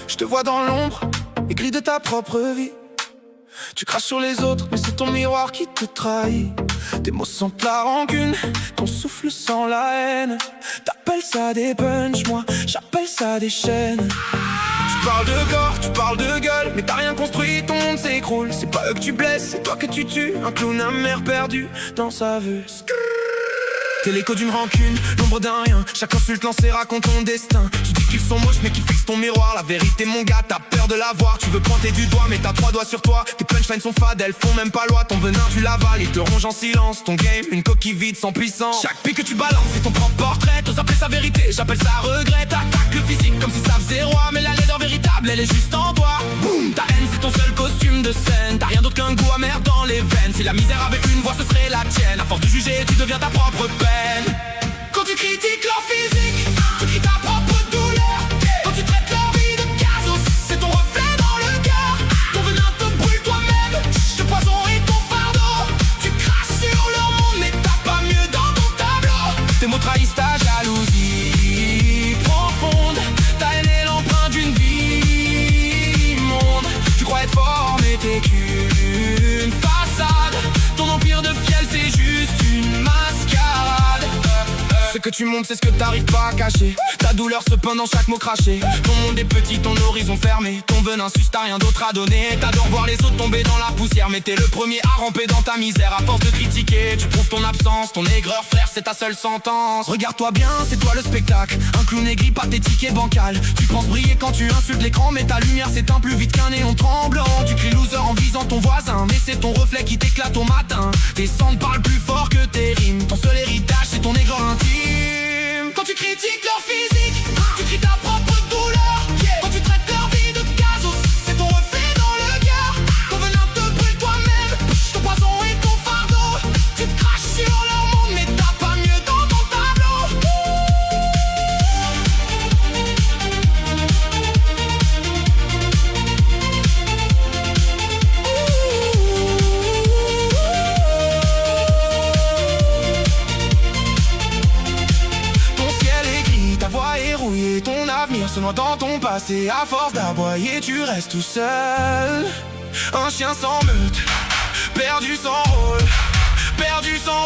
Je te vois dans l'ombre, aigri de ta propre vie. Tu craches sur les autres, mais c'est ton miroir qui te trahit. Tes mots sentent la rancune, ton souffle sent la haine. T'appelles ça des punchs, moi j'appelle ça des chaînes. Tu parles de corps, tu parles de gueule, mais t'as rien construit, ton monde s'écroule. C'est pas eux que tu blesses, c'est toi que tu tues. Un clown amer perdu dans sa vue. T'es l'écho d'une rancune, l'ombre d'un rien. Chaque insulte lancée raconte ton destin. Tu dis qu'ils sont moches mais qu'ils fixent ton miroir. La vérité mon gars, t'as peur de la voir. Tu veux pointer du doigt mais t'as 3 doigts sur toi. Tes punchlines sont fades, elles font même pas loi. Ton venin tu l'avales, il te ronge en silence. Ton game, une coquille vide sans puissance. Chaque pic que tu balances c'est ton propre portrait. T'oses appeler ça vérité, j'appelle ça regret. T'attaques le physique comme si ça faisait roi. Mais la laideur véritable elle est juste en toi. Boum, ta haine c'est ton seul costume de scène. T'as rien d'autre qu'un goût amer dans les veines. Si la misère avait une voix ce serait la tienne. À force de juger tu deviens ta propre peine. Quand tu critiques leur physique, tu cries ta propre douleur. Quand tu traites leur vie de gazos, c'est ton reflet dans le cœur. Ton venin te brûle toi-même, ce poison est ton fardeau. Tu craches sur leur monde mais t'as pas mieux dans ton tableau. Tes mots trahissent ta jalousie profonde. Ta haine est l'empreinte d'une vie immonde. Tu crois être fort mais t'es qu'une façade. Ton empire de fiel c'est juste une mascarade. Ce que tu montres c'est ce que t'arrives pas à cacher. Ta douleur se peint dans chaque mot craché. Ton monde est petit, ton horizon fermé. Ton venin suce, t'as rien d'autre à donner. T'adores voir les autres tomber dans la poussière, mais t'es le premier à ramper dans ta misère. À force de critiquer, tu prouves ton absence. Ton aigreur frère, c'est ta seule sentence. Regarde-toi bien, c'est toi le spectacle. Un clown aigri, pathétique et bancal. Tu penses briller quand tu insultes l'écran, mais ta lumière s'éteint plus vite qu'un néon tremblant. Tu cries loser en visant ton voisin, mais c'est ton reflet qui t'éclate au matin. Tes cendres parlent plus fort que tes rimes. Ton seul héritage c'est ton aigreur intime. Quand tu critiques leur physique, tu cries ta propre douleur. Quand tu traites leur vie de gazos, c'est ton reflet dans le cœur. Ton venin te brûle toi-même, ton poison est ton fardeau. Tu te craches sur leur monde mais t'as pas mieux dans ton tableau. Ton avenir se noie dans ton passé. À force d'aboyer tu restes tout seul. Un chien sans meute, perdu sans rôle, perdu sans